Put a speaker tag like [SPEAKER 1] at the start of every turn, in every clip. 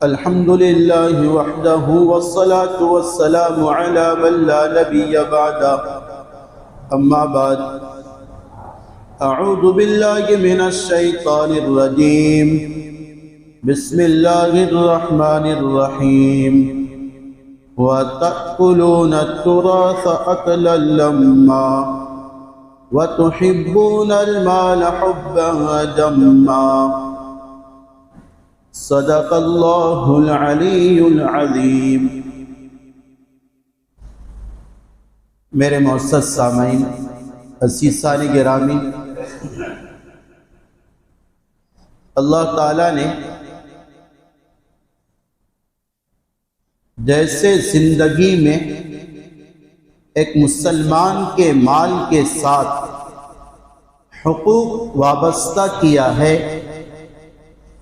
[SPEAKER 1] الحمد لله وحده والصلاة والسلام على من لا نبي بعده أما بعد أعوذ بالله من الشيطان الرجيم بسم الله الرحمن الرحيم وتأكلون التراث أكلا لما وتحبون المال حبا جما صدق اللہ العلی العظیم۔ میرے معزز سامعین، عزیزان گرامی، اللہ تعالیٰ نے جیسے زندگی میں ایک مسلمان کے مال کے ساتھ حقوق وابستہ کیا ہے،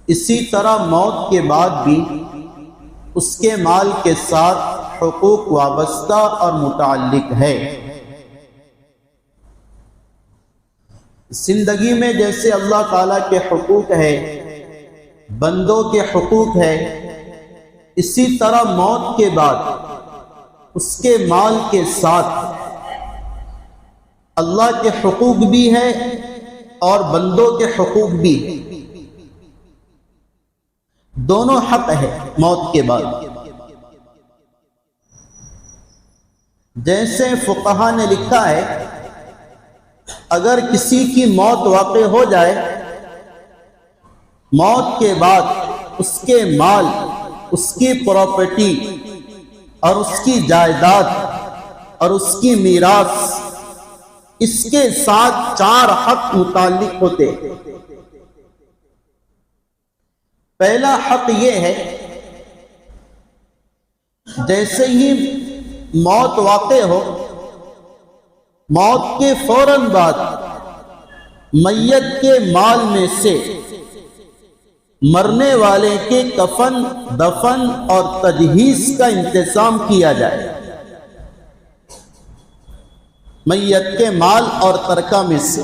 [SPEAKER 1] اسی طرح موت کے بعد بھی اس کے مال کے ساتھ حقوق وابستہ اور متعلق ہے۔ زندگی میں جیسے اللہ تعالیٰ کے حقوق ہے، بندوں کے حقوق ہے، اسی طرح موت کے بعد اس کے مال کے ساتھ اللہ کے حقوق بھی ہے اور بندوں کے حقوق بھی ہے، دونوں حق ہے موت کے بعد۔ جیسے فقہا نے لکھا ہے، اگر کسی کی موت واقع ہو جائے، موت کے بعد اس کے مال، اس کی پراپرٹی اور اس کی جائیداد اور اس کی میراث، اس کے ساتھ 4 حق متعلق ہوتے ہیں۔ پہلا حق یہ ہے، جیسے ہی موت واقع ہو، موت کے فوراً بعد میت کے مال میں سے مرنے والے کے کفن، دفن اور تجہیز کا انتظام کیا جائے۔ میت کے مال اور ترکہ میں سے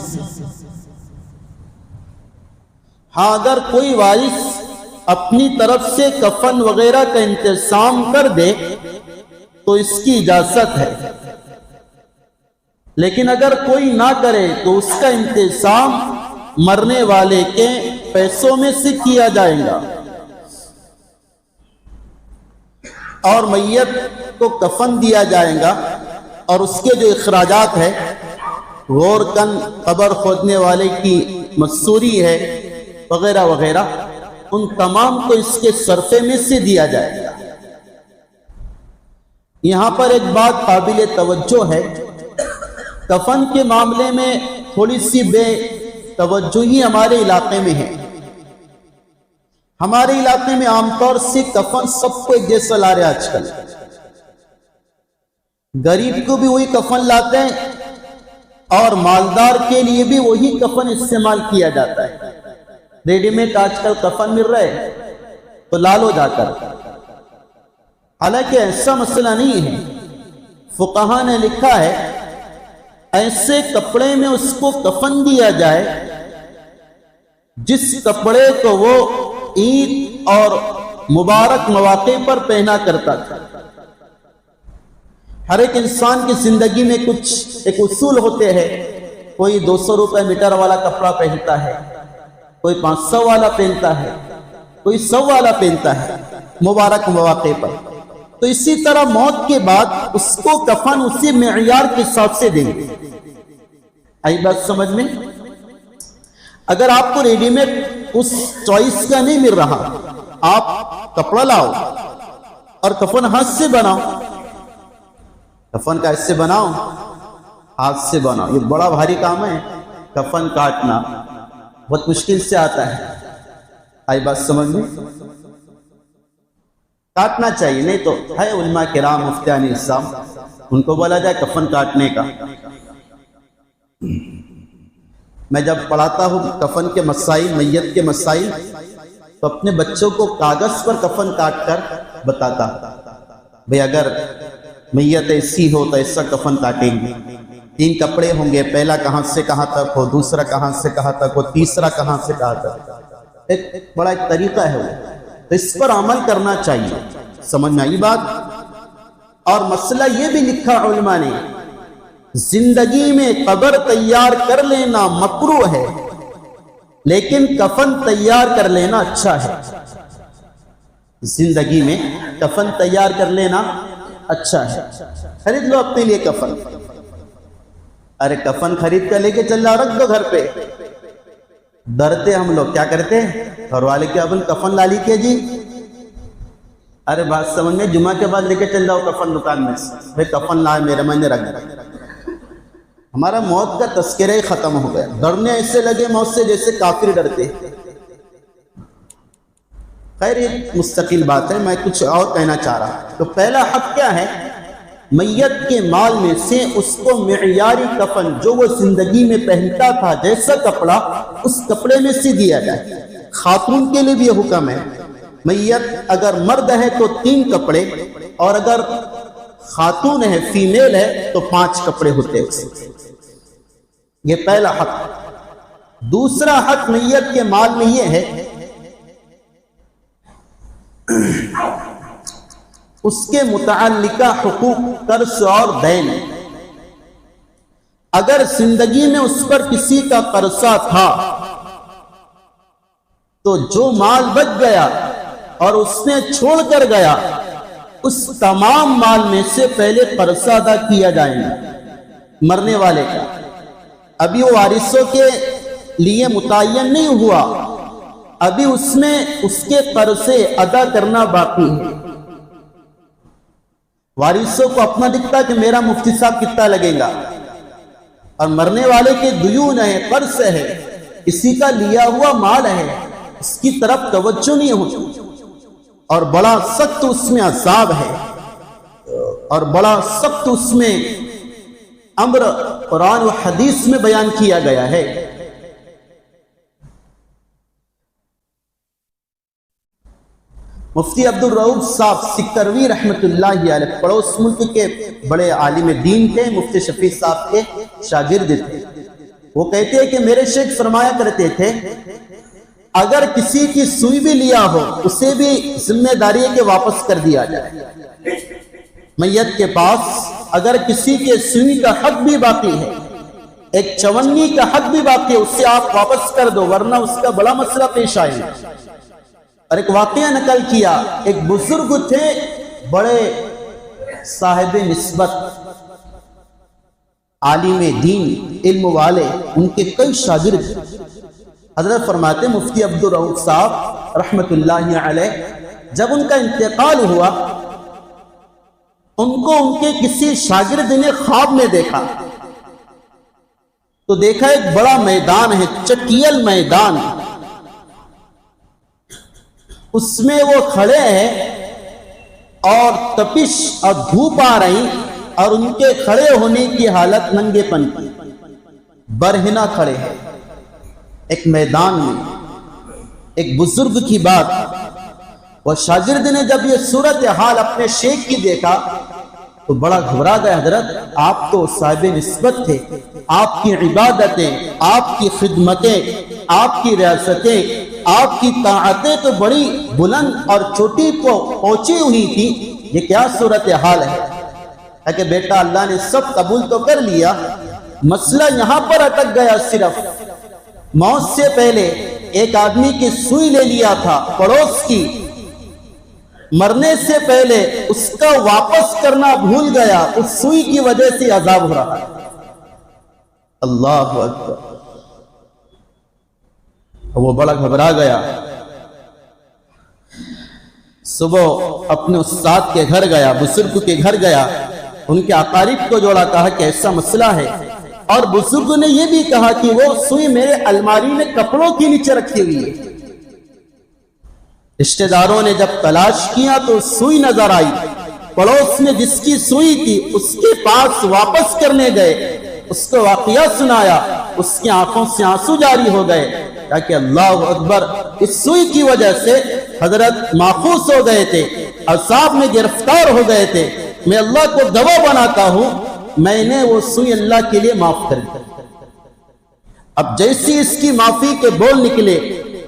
[SPEAKER 1] ہاں، اگر کوئی وارث اپنی طرف سے کفن وغیرہ کا انتظام کر دے تو اس کی اجازت ہے، لیکن اگر کوئی نہ کرے تو اس کا انتظام مرنے والے کے پیسوں میں سے کیا جائے گا، اور میت کو کفن دیا جائے گا، اور اس کے جو اخراجات ہے، غور کن، قبر کھودنے والے کی مزدوری ہے وغیرہ وغیرہ، ان تمام کو اس کے صرفے میں سے دیا جائے گا۔ یہاں پر ایک بات قابل توجہ ہے، کفن کے معاملے میں تھوڑی سی بے توجہی ہمارے علاقے میں ہے۔ ہمارے علاقے میں عام طور سے کفن سب کو ایک جیسا لا رہے آج کل، غریب کو بھی وہی کفن لاتے ہیں اور مالدار کے لیے بھی وہی کفن استعمال کیا جاتا ہے۔ ریڈی میڈ آج کل کفن مل رہے تو لا لو جا کر، حالانکہ ایسا مسئلہ نہیں ہے۔ فقہا نے لکھا ہے، ایسے کپڑے میں اس کو کفن دیا جائے جس کپڑے کو وہ عید اور مبارک مواقع پر پہنا کرتا تھا۔ ہر ایک انسان کی زندگی میں کچھ ایک اصول ہوتے ہیں، کوئی 200 روپے میٹر والا کپڑا پہنتا ہے، کوئی 500 والا پہنتا ہے، کوئی 100 والا پہنتا ہے مبارک مواقع پر۔ تو اسی طرح موت کے بعد اس کو کفن اسی معیار کے حساب سے دیں گے۔ آئی بات سمجھ میں؟ اگر آپ کو ریڈی میڈ اس چوائس کا نہیں مل رہا، آپ کپڑا لاؤ اور کفن ہاتھ سے بناؤ، کفن کا ایسے بناؤ، ہاتھ سے بناؤ۔ یہ بڑا بھاری کام ہے، کفن کاٹنا بہت مشکل سے آتا ہے۔ آئی بات سمجھ میں؟ کاٹنا چاہیے، نہیں تو ہے علماء کرام، مفتیان اسلام، ان کو بولا جائے کفن کاٹنے کا۔ میں جب پڑھاتا ہوں کفن کے مسائل، میت کے مسائل، تو اپنے بچوں کو کاغذ پر کفن کاٹ کر بتاتا، بھئی اگر میت ایسی ہو تو ایسا کفن کاٹیں گے، 3 کپڑے ہوں گے، پہلا کہاں سے کہاں تک ہو، دوسرا کہاں سے کہاں تک ہو، تیسرا کہاں سے کہاں تک، ایک بڑا ایک طریقہ ہے وہ۔ تو اس پر عمل کرنا چاہیے. سمجھ میں آئی بات؟ اور مسئلہ یہ بھی لکھا علماء نے، زندگی میں قبر تیار کر لینا مکروہ ہے، لیکن کفن تیار کر لینا اچھا ہے. زندگی میں کفن تیار کر لینا اچھا ہے. خرید لو اپنے لیے کفن. ارے کفن خرید کر لے کے چل جاؤ، رکھ دو گھر پہ. ڈرتے ہم لوگ، کیا کرتے گھر والے کے ابن کفن لا لی کے جی. ارے بات سمجھ میں، جمعہ کے بعد لے کے چل جاؤ کفن دکان میں سے، بھائی کفن لائے میرے، میں نے رکھ دیا. ہمارا موت کا تذکرہ ہی ختم ہو گیا. ڈرنے ایسے لگے موت سے جیسے کافر ڈرتے. خیر یہ مستقل بات ہے، میں کچھ اور کہنا چاہ رہا ہوں. تو پہلا حق کیا ہے؟ میت کے مال میں سے اس کو معیاری کفن جو وہ زندگی میں پہنتا تھا، جیسا کپڑا، اس کپڑے میں سے دیا جائے. خاتون کے لیے بھی یہ حکم ہے. میت اگر مرد ہے تو 3 کپڑے، اور اگر خاتون ہے، فیمیل ہے، تو 5 کپڑے ہوتے ہیں. یہ پہلا حق. دوسرا حق میت کے مال میں یہ ہے، اس کے متعلقہ حقوق قرض اور دین. اگر زندگی میں اس پر کسی کا قرضہ تھا تو جو مال بچ گیا اور اس نے چھوڑ کر گیا، اس تمام مال میں سے پہلے قرضہ ادا کیا جائے گا مرنے والے کا. ابھی وہ وارثوں کے لیے متعین نہیں ہوا، ابھی اس میں اس کے قرضے ادا کرنا باقی ہے. وارثوں کو اپنا دکھتا کہ میرا مفتی صاحب کتنا لگے گا، اور مرنے والے کے دیون ہے، قرض ہے، کسی کا لیا ہوا مال ہے، اس کی طرف توجہ نہیں ہوتی. اور بڑا سخت اس میں عذاب ہے، اور بڑا سخت اس میں امر قرآن و حدیث میں بیان کیا گیا ہے. مفتی عبدالرؤف صاحب سکروی رحمت اللہ علیہ پڑوس ملک کے بڑے عالم دین تھے، مفتی شفیع صاحب کے شاگرد تھے. وہ کہتے ہیں کہ میرے شیخ فرمایا کرتے تھے، اگر کسی کی سوئی بھی لیا ہو اسے بھی ذمہ داری ہے کہ واپس کر دیا جائے. میت کے پاس اگر کسی کے سوئی کا حق بھی باقی ہے، ایک چونی کا حق بھی باقی ہے، اس سے آپ واپس کر دو، ورنہ اس کا بڑا مسئلہ پیش آئے گا. اور ایک واقعہ نقل کیا، ایک بزرگ تھے، بڑے صاحب نسبت، عالم دین، علم والے، ان کے کئی شاگرد. حضرت فرماتے مفتی عبدالرؤف صاحب رحمت اللہ علیہ، جب ان کا انتقال ہوا، ان کو ان کے کسی شاگرد نے خواب میں دیکھا. تو دیکھا ایک بڑا میدان ہے، چٹیل میدان، اس میں وہ کھڑے ہیں اور تپش اور دھوپ آ رہی، اور ان کے کھڑے ہونے کی حالت ننگے پن کی، برہنہ کھڑے ہیں ایک میدان میں. ایک بزرگ کی بات. وہ شاگرد نے جب یہ صورتحال اپنے شیخ کی دیکھا تو بڑا گھبرا گیا. حضرت آپ تو صاحب نسبت تھے، آپ کی عبادتیں، آپ کی خدمتیں، آپ کی ریاستیں، آپ کی طاعتیں تو بڑی بلند اور چوٹی کو پہنچی ہوئی تھی، یہ کیا صورتحال ہے؟ کہ بیٹا اللہ نے سب قبول تو کر لیا، مسئلہ یہاں پر اٹک گیا. صرف موت سے پہلے ایک آدمی کی سوئی لے لیا تھا پڑوس کی، مرنے سے پہلے اس کا واپس کرنا بھول گیا، اس سوئی کی وجہ سے عذاب ہو رہا ہے. اللہ اکبر. وہ بڑا گھبرا گیا. صبح اپنے استاد کے گھر گیا، بزرگ کے گھر گیا، ان کے اقارب کو جوڑا، کہا کہ ایسا مسئلہ ہے. اور بزرگ نے یہ بھی کہا کہ وہ سوئی میرے الماری میں کپڑوں کے نیچے رکھی ہوئی ہے. رشتہ داروں نے جب تلاش کیا تو سوئی نظر آئی. پڑوس میں جس کی سوئی تھی اس کے پاس واپس کرنے گئے، اس کو واقعہ سنایا، اس کی آنکھوں سے آنسو جاری ہو گئے. کہ اللہ اکبر، اس سوئی کی وجہ سے حضرت ماخوذ ہو گئے تھے، عذاب میں گرفتار ہو گئے تھے. میں اللہ کو گواہ بناتا ہوں، میں نے وہ سوئی اللہ کے لیے معاف کر دی. اب جیسی اس کی معافی کے بول نکلے،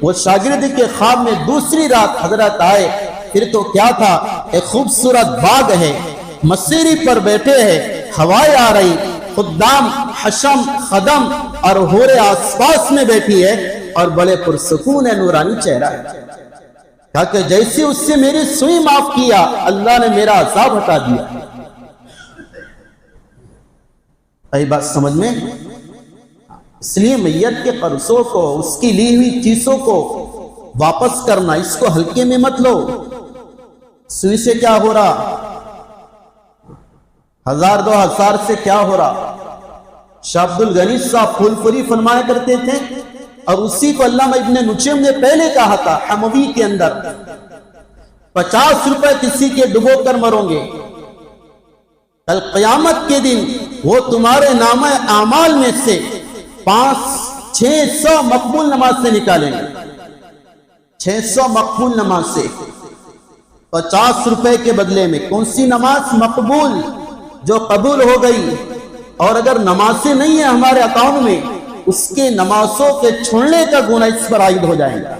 [SPEAKER 1] وہ شاگرد کے خواب میں دوسری رات حضرت آئے. پھر تو کیا تھا، ایک خوبصورت باغ ہے، مسیری پر بیٹھے ہیں، ہوائیں آ رہی، خدام حشم خدم اور حوریں آس پاس میں بیٹھی ہے اور بڑے پرسکون ہے، نورانی چہرہ ہے. کہا کہ جیسے اس سے میری سوئی معاف کیا، اللہ نے میرا عذاب ہٹا دیا. آئی بات سمجھ میں؟ اس لیے میت کے قرضوں کو، اس کی لی ہوئی چیزوں کو واپس کرنا، اس کو ہلکے میں مت لو. سوئی سے کیا ہو رہا، 1000-2000 سے کیا ہو رہا. شاہ عبد الغنی صاحب پھول پوری فرمایا کرتے تھے، اور اسی کو علامہ ابن نجم نے پہلے کہا تھا حموی کے اندر، 50 روپے کسی کے ڈبو کر مرو گے، کل قیامت کے دن وہ تمہارے نامہ اعمال میں سے 500-600 مقبول نماز سے نکالیں گے. 600 مقبول نماز سے 50 روپے کے بدلے میں کون سی نماز مقبول جو قبول ہو گئی، اور اگر نمازیں نہیں ہیں ہمارے اکاؤنٹ میں، اس کے نمازوں کے چھوڑنے کا گناہ اس پر عائد ہو جائیں گا.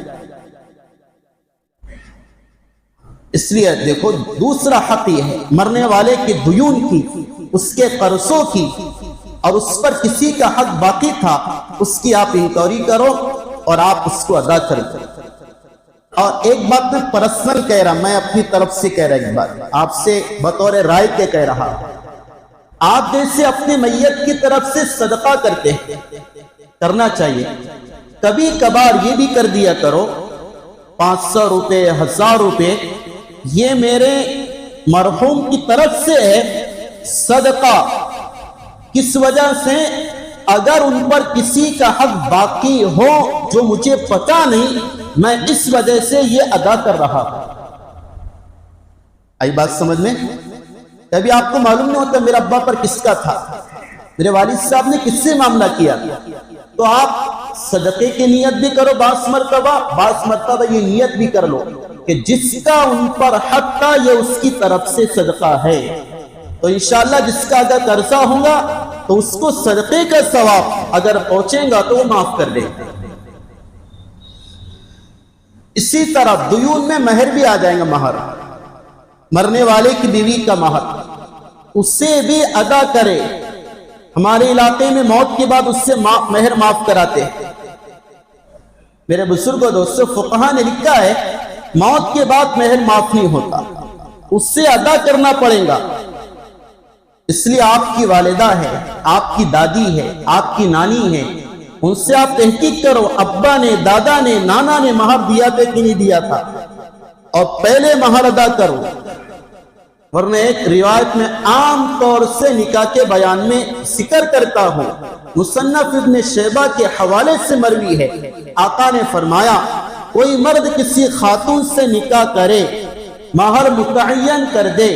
[SPEAKER 1] اس لیے دیکھو، دوسرا حق یہ ہے مرنے والے کے دیون کی، اس کے قرضوں کی، اور اس پر کسی کا حق باقی تھا اس کی آپ انکوائری کرو اور آپ اس کو ادا کرو. اور ایک بات میں پرسنل کہہ رہا، میں اپنی طرف سے کہہ رہا، ایک بات آپ سے بطور رائے کے کہہ رہا، آپ جیسے اپنے میت کی طرف سے صدقہ کرتے ہیں، کرنا چاہیے. کبھی کبھار یہ بھی کر دیا کرو، 500 روپے 1000 روپے یہ میرے مرحوم کی طرف سے ہے صدقہ. کس وجہ سے؟ اگر ان پر کسی کا حق باقی ہو جو مجھے پتا نہیں، میں اس وجہ سے یہ ادا کر رہا ہوں. آئی بات سمجھ میں؟ کبھی آپ کو معلوم نہیں ہوتا میرا ابا پر کس کا تھا، میرے والد صاحب نے کس سے معاملہ کیا، تو آپ صدقے کی نیت بھی کرو، بعض مرتبہ یہ نیت بھی کر لو کہ جس کا ان پر حق تھا یہ اس کی طرف سے صدقہ ہے، تو انشاءاللہ جس کا اگر قرضہ ہوگا تو اس کو صدقے کا ثواب اگر پہنچے گا تو وہ معاف کر دے گا. اسی طرح دیون میں مہر بھی آ جائے گا. مہر، مرنے والے کی بیوی کا مہر، اسے بھی ادا کرے. ہمارے علاقے میں موت کے بعد اس سے مہر معاف کراتے ہیں. میرے بزرگ دوستو، فقہا نے لکھا ہے موت کے بعد مہر معاف نہیں ہوتا، اس سے ادا کرنا پڑے گا. اس لیے آپ کی والدہ ہے، آپ کی دادی ہے، آپ کی نانی ہے، ان سے آپ تحقیق کرو ابا نے، دادا نے، نانا نے مہر دیا تھا کہ نہیں دیا تھا، اور پہلے مہر ادا کرو. ورنہ ایک روایت میں عام طور سے نکاح کے بیان میں ذکر کرتا ہوں، مصنف ابن شیبہ کے حوالے سے مروی ہے، آقا نے فرمایا کوئی مرد کسی خاتون سے نکاح کرے، مہر متعین کر دے،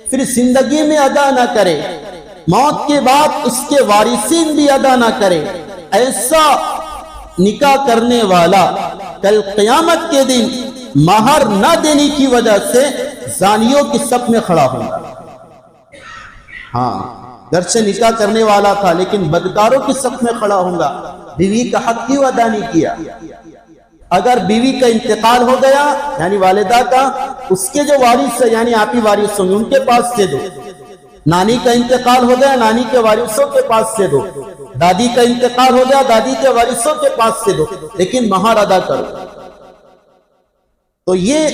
[SPEAKER 1] پھر زندگی میں ادا نہ کرے، موت کے بعد اس کے وارثین بھی ادا نہ کرے، ایسا نکاح کرنے والا کل قیامت کے دن مہر نہ دینے کی وجہ سے زانیوں کی صف میں کھڑا ہوگا. ہاں، گرچہ نکاح کرنے والا تھا لیکن بدکاروں کی صف میں کھڑا ہوگا. بیوی کا حق کیوں ادا نہیں کیا؟ اگر بیوی کا انتقال ہو گیا یعنی والدہ کا، اس کے جو وارث ہے یعنی آپ ہی وارث ہوں گے، ان کے پاس سے دو. نانی کا انتقال ہو گیا، نانی کے وارثوں کے پاس سے دو. دادی کا انتقال ہو گیا، دادی کے وارثوں کے پاس سے دو، لیکن مہر ادا کرو. تو یہ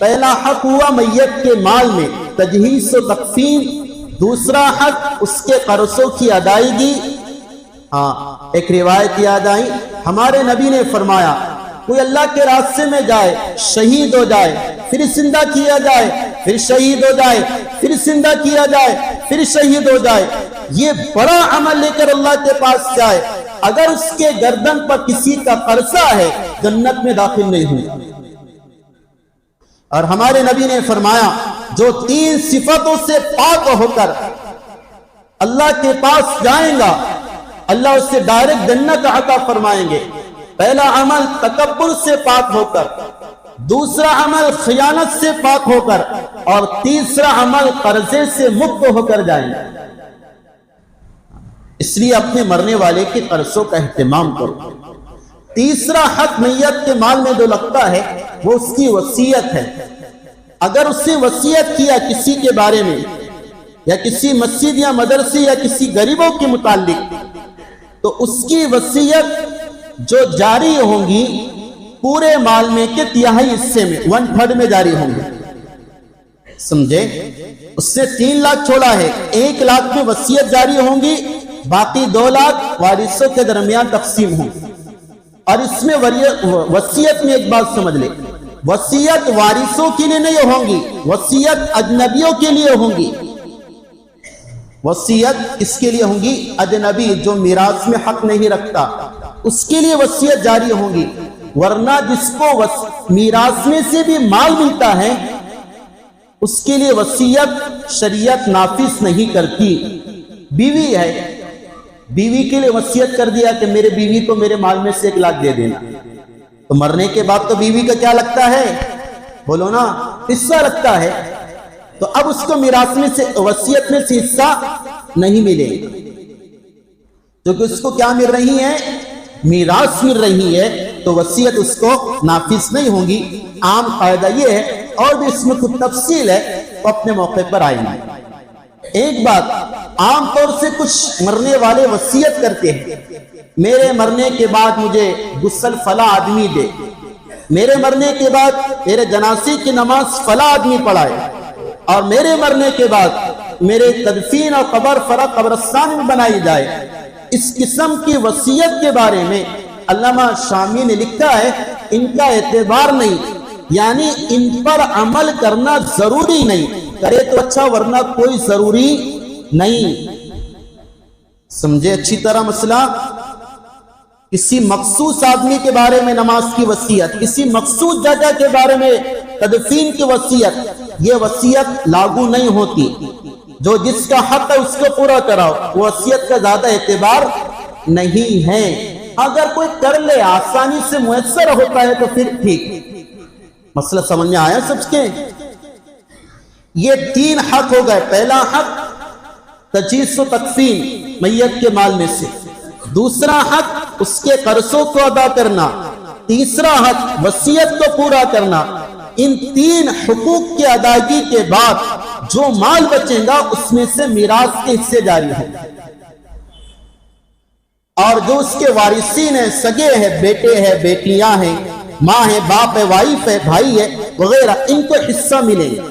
[SPEAKER 1] پہلا حق ہوا میت کے مال میں تجہیز و تکفین. دوسرا حق اس کے قرضوں کی ادائیگی. ہاں، ایک روایت یاد آئی، ہمارے نبی نے فرمایا کوئی اللہ کے راستے میں جائے، شہید ہو جائے، پھر زندہ کیا جائے، پھر شہید ہو جائے، پھر زندہ کیا جائے، پھر شہید ہو جائے، یہ بڑا عمل لے کر اللہ کے پاس جائے، اگر اس کے گردن پر کسی کا قرضہ ہے جنت میں داخل نہیں ہوگا. اور ہمارے نبی نے فرمایا جو 3 صفتوں سے پاک ہو کر اللہ کے پاس جائیں گا، اللہ اس سے ڈائریکٹ جنت عطا فرمائیں گے. پہلا عمل تکبر سے پاک ہو کر، دوسرا عمل خیانت سے پاک ہو کر، اور تیسرا عمل قرضے سے مکت ہو کر جائیں گے. اس لیے اپنے مرنے والے کے قرضوں کا اہتمام کرو. تیسرا حق میت کے مال میں جو لگتا ہے وہ اس کی وصیت ہے. اگر اس سے وصیت کیا کسی کے بارے میں یا کسی مسجد یا مدرسے یا کسی غریبوں کے متعلق تو اس کی وصیت جو جاری ہوں گی پورے مال میں کے تہائی حصے میں 1/3 میں جاری ہوں گی. سمجھے؟ اس سے 3 لاکھ چھوڑا ہے، 1 لاکھ میں وصیت جاری ہوں گی، باقی 2 لاکھ وارثوں کے درمیان تقسیم ہوں گی. اور اس میں وصیت میں ایک بات سمجھ لے، وصیت وارثوں کے لیے نہیں ہوں گی، وصیت اجنبیوں کے لیے ہوں گی. وصیت کس کے لیے ہوں گی؟ اجنبی جو میراث میں حق نہیں رکھتا اس کے لیے وصیت جاری ہوں گی. ورنہ جس کو میراث میں سے بھی مال ملتا ہے اس کے لیے وصیت شریعت نافذ نہیں کرتی. بیوی ہے، بیوی کے لیے وصیت کر دیا کہ میرے بیوی کو میرے مال میں سے 1 لاکھ دے دینا، تو مرنے کے بعد تو بیوی کا کیا لگتا ہے؟ بولو نا، حصہ لگتا ہے. تو اب اس کو میراث میں سے وصیت میں سے حصہ نہیں ملے گا، کیونکہ اس کو کیا مل رہی ہے؟ میراث مل رہی ہے، تو وصیت اس کو نافذ نہیں ہوں گی. عام قاعدہ یہ ہے، اور بھی اس میں کچھ تفصیل ہے تو اپنے موقع پر آئیں گے. ایک بات، عام طور سے کچھ مرنے والے وصیت کرتے ہیں میرے مرنے کے بعد مجھے غسل فلاں آدمی دے، میرے مرنے کے بعد میرے جنازے کی نماز فلاں آدمی پڑھائے، اور میرے مرنے کے بعد میرے تدفین اور قبر فلاں قبرستان میں بنائی جائے. اس قسم کی وصیت کے بارے میں علامہ شامی نے لکھا ہے ان کا اعتبار نہیں، یعنی ان پر عمل کرنا ضروری نہیں، کرے تو اچھا ورنہ کوئی ضروری نہیں. سمجھے اچھی طرح مسئلہ؟ کسی مخصوص آدمی کے بارے میں نماز کی وصیت، کسی مخصوص جگہ کے بارے میں تدفین کی وصیت، یہ وصیت لاگو نہیں ہوتی. جو جس کا حق ہے اس کو پورا کراؤ، وصیت کا زیادہ اعتبار نہیں ہے. اگر کوئی کر لے آسانی سے میسر ہوتا ہے تو پھر ٹھیک. مسئلہ سمجھ میں آیا سب کے؟ یہ 3 حق ہو گئے. پہلا حق تجہیز و تکفین میت کے مال میں سے، دوسرا حق اس کے قرضوں کو ادا کرنا، تیسرا حق وصیت کو پورا کرنا. ان 3 حقوق کی ادائیگی کے بعد جو مال بچے گا اس میں سے میراث کے حصے جاری ہیں، اور جو اس کے وارثین ہیں، سگے ہیں، بیٹے ہیں، بیٹیاں ہیں، ماں ہے، باپ ہے، وائف ہے، بھائی ہے وغیرہ، ان کو حصہ ملے گا.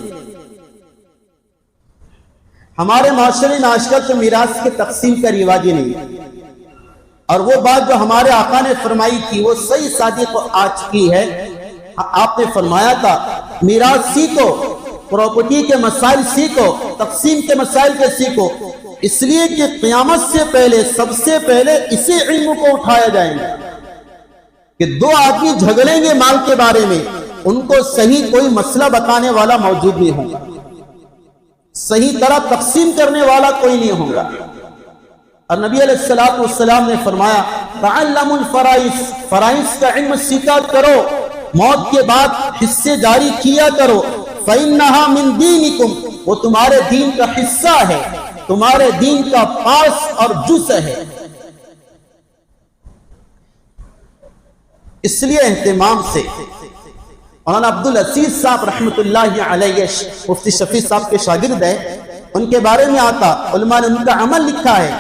[SPEAKER 1] ہمارے معاشرے میں آج کل تو میراث کے تقسیم کا رواج ہی نہیں ہے، اور وہ بات جو ہمارے آقا نے فرمائی تھی وہ صحیح صادق آج کی ہے. آپ نے فرمایا تھا میراث سیکھو، پراپرٹی کے مسائل سیکھو، تقسیم کے مسائل کے سیکھو، اس لیے کہ قیامت سے پہلے سب سے پہلے اسی علم کو اٹھایا جائے گا کہ 2 آدمی جھگڑیں گے مال کے بارے میں، ان کو صحیح کوئی مسئلہ بتانے والا موجود نہیں ہوگا، صحیح طرح تقسیم کرنے والا کوئی نہیں ہوگا. اور نبی علیہ الصلوۃ والسلام نے فرمایا تعلموا الفرائض، فرائض کا علم سیکھا کرو، موت کے بعد حصے جاری کیا کرو. فإنها من دینکم، وہ تمہارے دین کا حصہ ہے، تمہارے دین کا پاس اور جز ہے. اس لیے اہتمام سے مولانا عبدالعزیز صاحب رحمۃ اللہ علیہ مفتی شفیع صاحب کے شاگرد ہیں، ان کے بارے میں آتا علماء نے ان کا عمل لکھا ہے.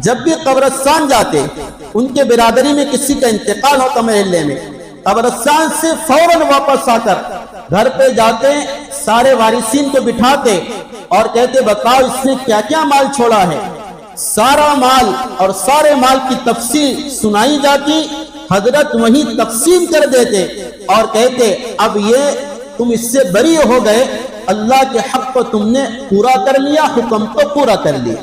[SPEAKER 1] جب بھی قبرستان جاتے، ان کے برادری میں کسی کا انتقال ہوتا محلے میں، قبرستان سے فوراً واپس آ کر گھر پہ جاتے، سارے وارثین کو بٹھاتے اور کہتے بتاؤ اس نے کیا کیا مال چھوڑا ہے. سارا مال اور سارے مال کی تفصیل سنائی جاتی، حضرت وہیں تقسیم کر دیتے اور کہتے اب یہ تم اس سے بری ہو گئے، اللہ کے حق کو تم نے پورا کر لیا، حکم کو پورا کر لیا.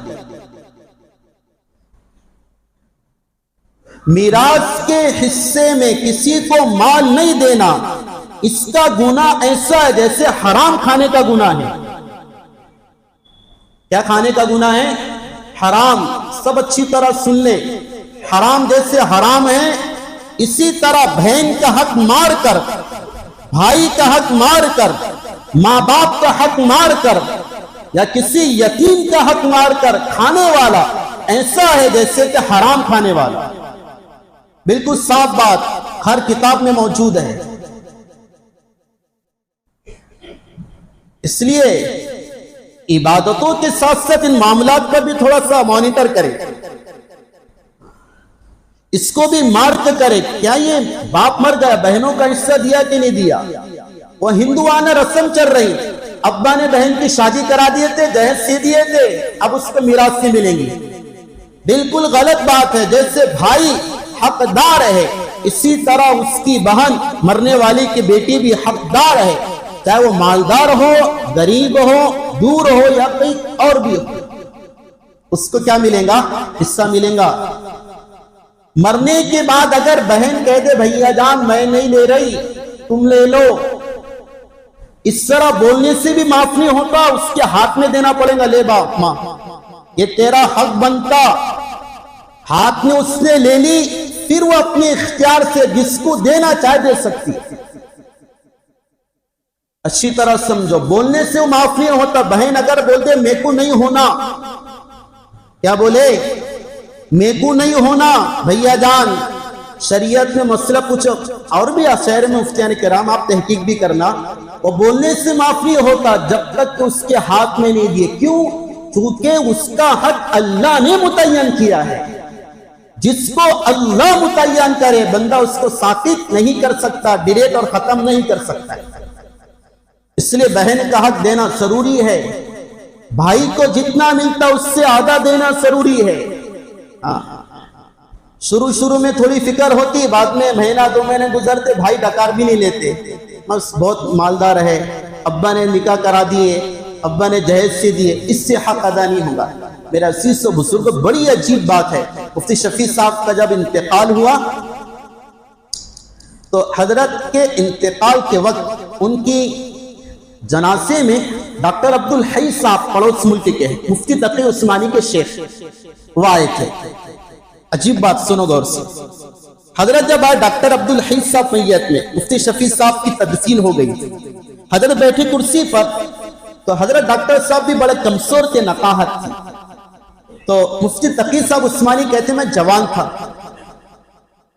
[SPEAKER 1] میراث کے حصے میں کسی کو مال نہیں دینا، اس کا گناہ ایسا ہے جیسے حرام کھانے کا گناہ ہے. کیا کھانے کا گناہ ہے؟ حرام. سب اچھی طرح سن لیں، حرام جیسے حرام ہے، اسی طرح بہن کا حق مار کر، بھائی کا حق مار کر، ماں باپ کا حق مار کر، یا کسی یتیم کا حق مار کر کھانے والا ایسا ہے جیسے کہ حرام کھانے والا. بالکل صاف بات ہر کتاب میں موجود ہے. اس لیے عبادتوں کے ساتھ ساتھ ان معاملات پر بھی تھوڑا سا مانیٹر کریں، اس کو بھی مارک کرے. کیا یہ باپ مر گیا، بہنوں کا حصہ دیا کہ نہیں دیا؟ وہ ہندوانہ رسم چل رہی، ابا نے بہن کی شادی کرا دیے تھے، جہیز سے دیے تھے، اب اس کو میراث سے ملیں گی. بالکل غلط بات ہے. جیسے بھائی حقدار ہے اسی طرح اس کی بہن مرنے والی کی بیٹی بھی حقدار ہے، چاہے وہ مالدار ہو، غریب ہو، دور ہو یا کہیں اور بھی ہو، اس کو کیا ملے گا؟ حصہ ملے گا. مرنے کے بعد اگر بہن کہہ دے بھیا جان میں نہیں لے رہی تم لے لو، اس طرح بولنے سے بھی معاف نہیں ہوتا، اس کے ہاتھ میں دینا پڑے گا. لے باپ ماں یہ تیرا حق بنتا. ہاتھ میں اس نے لے لی، پھر وہ اپنے اختیار سے جس کو دینا چاہے دے سکتی. اچھی طرح سمجھو، بولنے سے وہ معاف نہیں ہوتا. بہن اگر بول دے میرے کو نہیں ہونا، کیا بولے؟ میرے کو نہیں ہونا بھیا جان. شریعت میں مسئلہ کچھ اور بھی شہر میں مفتیان کرام آپ تحقیق بھی کرنا، وہ بولنے سے معاف نہیں ہوتا جب تک کہ اس کے ہاتھ میں نہیں دیے. کیوں؟ چونکہ اس کا حق اللہ نے متعین کیا ہے. جس کو اللہ متعین کرے بندہ اس کو ساقط نہیں کر سکتا، ڈیلیٹ اور ختم نہیں کر سکتا. اس لیے بہن کا حق دینا ضروری ہے. بھائی کو جتنا ملتا اس سے آدھا دینا ضروری ہے. شروع میں تھوڑی فکر ہوتی، بعد میں مہینہ 2 مہینے گزرتے بھائی ڈکار بھی نہیں لیتے، بس بہت مالدار ہے، ابا نے نکاح کرا دیے، ابا نے جہیز سے دیے، اس سے حق ادا نہیں ہوگا. میرا عزیز و بزرگ بڑی عجیب بات ہے. مفتی شفیع صاحب کا جب انتقال ہوا تو حضرت کے انتقال کے وقت ان کی جنازے میں ڈاکٹر عبدالحی صاحب پڑوس ملک کے ہیں، مفتی تقی عثمانی کے شیخ، وہ آئے تھے. عجیب بات سنو غور سے. حضرت جب آئے ڈاکٹر عبدالحی صاحب میت میں، مفتی شفیع صاحب کی تدفین ہو گئی، حضرت بیٹھے کرسی پر، تو حضرت ڈاکٹر صاحب بھی بڑے کمزور تھے، نقاہت تھی. تو مفتی تقی صاحب عثمانی کہتے میں جوان تھا،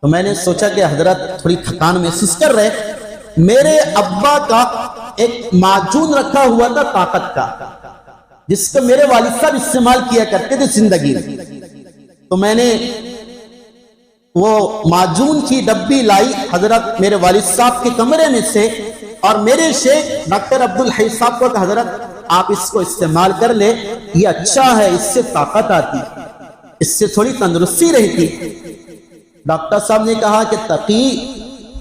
[SPEAKER 1] تو میں نے سوچا کہ حضرت تھوڑی تھکان محسوس کر رہے. میرے ابا کا ایک معجون رکھا ہوا تھا طاقت کا، جس کو میرے والد صاحب استعمال کیا کرتے تھے زندگی میں. تو میں نے وہ معجون کی ڈبی لائی حضرت میرے والد صاحب کے کمرے میں سے، اور میرے شیخ ڈاکٹر عبدالحی صاحب کو کہ حضرت آپ اس کو استعمال کر لے، یہ اچھا ہے، اس سے طاقت آتی، اس سے تھوڑی تندرستی رہتی. ڈاکٹر صاحب نے کہا کہ تقی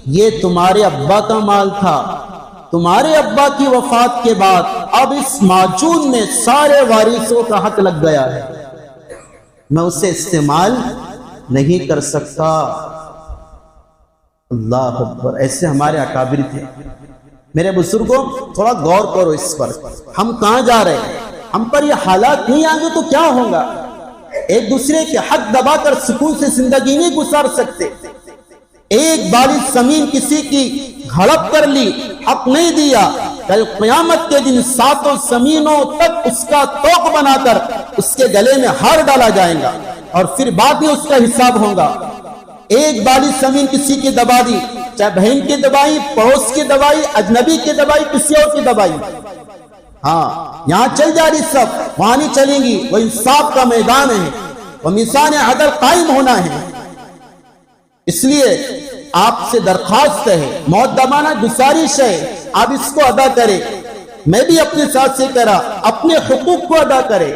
[SPEAKER 1] یہ تمہارے ابا کا مال تھا، تمہارے ابا کی وفات کے بعد اب اس معجون میں سارے وارثوں کا حق لگ گیا ہے، میں اسے استعمال نہیں کر سکتا. اللہ اکبر. ایسے ہمارے اکابر تھے. میرے بزرگوں تھوڑا غور کرو اس پر، ہم کہاں جا رہے ہیں؟ ہم پر یہ حالات نہیں آگے تو کیا ہوگا؟ ایک دوسرے کے حق دبا کر سکون سے زندگی نہیں گزار سکتے. ایک بالغ زمین کسی کی ہڑپ کر لی، حق نہیں دیا، کل قیامت کے دن 7 زمینوں تک اس کا توق بنا کر اس کے گلے میں ہار ڈالا جائے گا، اور پھر بعد میں اس کا حساب ہوگا. ایک بالغ زمین کسی کی دبا دی، چاہے بہن کی دبائی، پڑوس کی دبائی، اجنبی کی دبائی، کسی اور کی دبائی، ہاں یہاں چل جا رہی سب، وہاں نہیں چلیں گی. وہ انصاف کا میدان ہے، وہ میزان عدل قائم ہونا ہے. اس لیے آپ سے درخواست ہے، مؤدبانہ گزارش ہے، آپ اس کو ادا کریں. میں بھی اپنے ساتھ سے کرا، اپنے حقوق کو ادا کرے.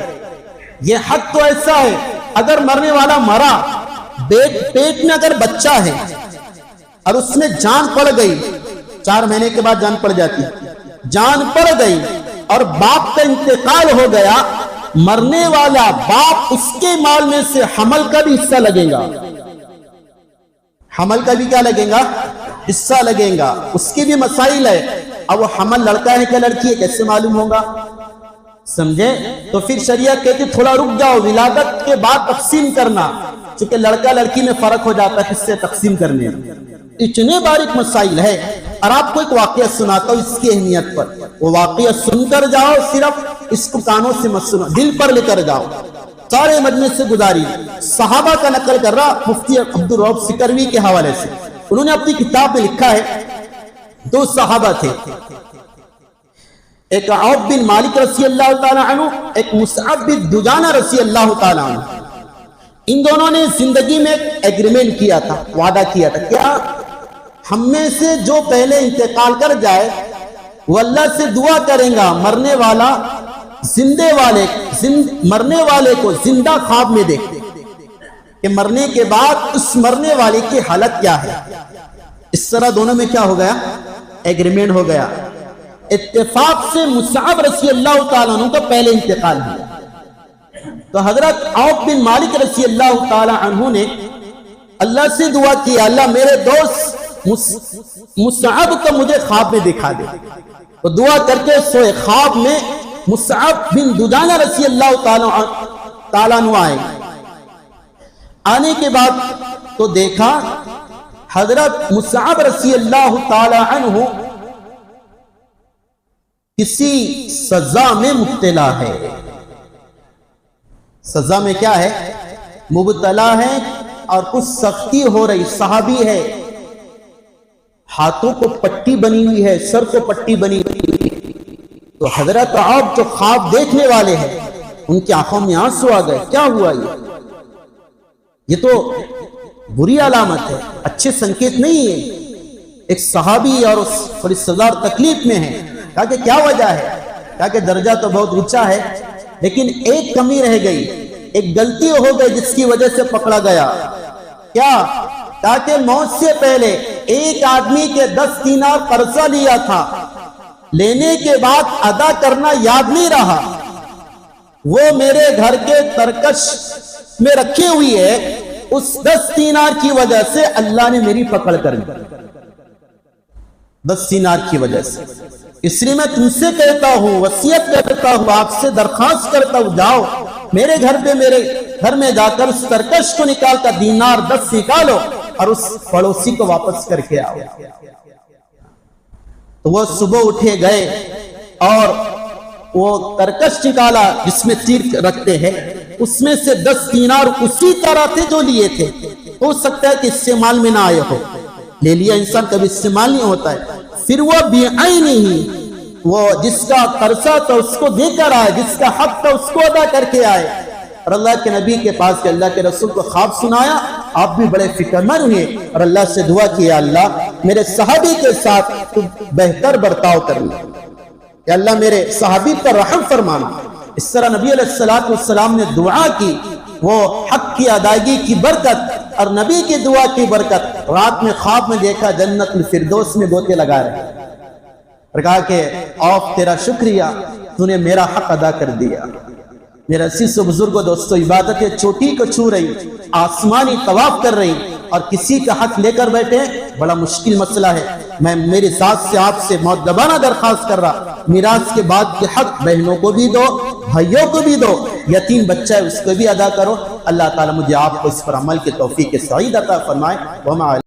[SPEAKER 1] یہ حق تو ایسا ہے، اگر مرنے والا مرا، پیٹ میں اگر بچہ ہے اور اس میں جان پڑ گئی، 4 مہینے کے بعد جان پڑ جاتی، جان پڑ گئی اور باپ کا انتقال ہو گیا، مرنے والا باپ اس کے مال میں سے حمل کا بھی حصہ لگے گا. حمل کا بھی کیا لگے گا؟ حصہ لگے گا. اس کی بھی مسائل ہے. اب وہ حمل لڑکا ہے کہ لڑکی ہے کیسے معلوم ہوگا؟ سمجھے؟ تو پھر شریعت کہتی تھوڑا رک جاؤ، ولادت کے بعد تقسیم کرنا، چونکہ لڑکا لڑکی میں فرق ہو جاتا ہے حصے تقسیم کرنے میں. اتنے باریک مسائل ہے. اور آپ کو ایک واقعہ سناتا ہوں اس کی اہمیت پر. وہ واقعہ سن کر جاؤ، صرف اس کو کانوں سے مت سنو، دل پر لے کر جاؤ. سارے مجلس سے گزاری. صحابہ کا نقل کر رہا مفتی عبدالرؤف سکروی کے حوالے سے. انہوں نے اپنی کتاب میں لکھا ہے 2 صحابہ تھے, ایک عوف بن مالک رضی اللہ تعالی عنہ, ایک مصعب بن دجانہ رضی اللہ تعالی عنہ. ان دونوں نے زندگی میں ایگریمنٹ کیا تھا, وعدہ کیا تھا, کیا ہم میں سے جو پہلے انتقال کر جائے وہ اللہ سے دعا کریں گا مرنے والے کو زندہ خواب میں دیکھتے کہ مرنے کے بعد اس مرنے والے کی حالت کیا ہے. اس طرح دونوں میں کیا ہو گیا, ایگریمنٹ ہو گیا. اتفاق سے مصعب رضی اللہ تعالیٰ عنہ کا پہلے انتقال ہوا, تو حضرت عوف بن مالک رضی اللہ تعالیٰ عنہ نے اللہ سے دعا کی, اللہ میرے دوست مصعب کو مجھے خواب میں دکھا دے. تو دعا کر کے سوئے, خواب میں مصعب بن دجانہ رضی اللہ تعالیٰ عنہ آئے. آنے کے بعد تو دیکھا حضرت مصعب رضی اللہ تعالیٰ عنہ کسی سزا میں مبتلا ہے. سزا میں کیا ہے, مبتلا ہے, اور کچھ سختی ہو رہی. صحابی ہے, ہاتھوں کو پٹی بنی ہوئی ہے, سر کو پٹی بنی ہوئی. تو حضرت عوف جو خواب دیکھنے والے ہیں ان کی آنکھوں میں آنسو آ گئے. کیا ہوا یہ تو بری علامت ہے, اچھے سنکیت نہیں ہے. ایک صحابی اور تھوڑی سزا اور تکلیف میں ہے. کہا کہ کیا وجہ ہے, کہا کہ درجہ تو بہت اونچا ہے لیکن ایک کمی رہ گئی, ایک غلطی ہو گئی جس کی وجہ سے پکڑا گیا. کیا, تاکہ موت سے پہلے ایک آدمی کے 10 دینار قرضہ لیا تھا, لینے کے بعد ادا کرنا یاد نہیں رہا, وہ میرے گھر کے ترکش میں رکھی ہوئی ہے. اس 10 دینار کی وجہ سے اللہ نے میری پکڑ کر دی, 10 دینار کی وجہ سے. اس لیے میں تم سے کہتا ہوں, وصیت کرتا ہوں, آپ سے درخواست کرتا ہوں, جاؤ میرے گھر میں جا کر اس ترکش کو نکال کر دینار 10 نکالو اور اس پڑوسی کو واپس کر کے آؤ. تو وہ صبح اٹھے گئے اور وہ ترکش نکالا جس میں تیر رکھتے ہیں, اس میں سے 10 دینار اسی طرح تھے جو لیے تھے. ہو سکتا ہے کہ استعمال میں نہ آئے ہو, لے لیا انسان کبھی استعمال نہیں ہوتا ہے. پھر وہ بعین ہی, وہ جس کا قرضہ تھا اس کو دے کر آئے, جس کا حق تھا اس کو ادا کر کے آئے. اور اللہ کے نبی کے پاس کہ اللہ کے رسول کو خواب سنایا, آپ بھی بڑے فکر مند ہوئے اور اللہ سے دعا کی, اللہ میرے صحابی کے ساتھ تو بہتر برتاؤ کرنا, یا اللہ میرے صحابی پر رحم فرمانا. اس طرح نبی علیہ السلام نے دعا کی, وہ حق کی ادائیگی کی برکت اور نبی کی دعا کی برکت. رات میں خواب میں دیکھا جنت الفردوس میں گوتے لگا رہے اور کہا کہ عوف تیرا شکریہ, تو نے میرا حق ادا کر دیا. میرے عزیز و بزرگوں دوستو, عبادت چوٹی کو چھو رہی, آسمانی طواف کر رہی اور کسی کا حق لے کر بیٹھے, بڑا مشکل مسئلہ ہے. میں میری ذات سے آپ سے مؤدبانہ درخواست کر رہا, میراث کے بعد کے حق بہنوں کو بھی دو, بھائیوں کو بھی دو, یتیم بچہ ہے اس کو بھی ادا کرو. اللہ تعالیٰ مجھے آپ کو اس پر عمل کی توفیق سعید عطا فرمائے.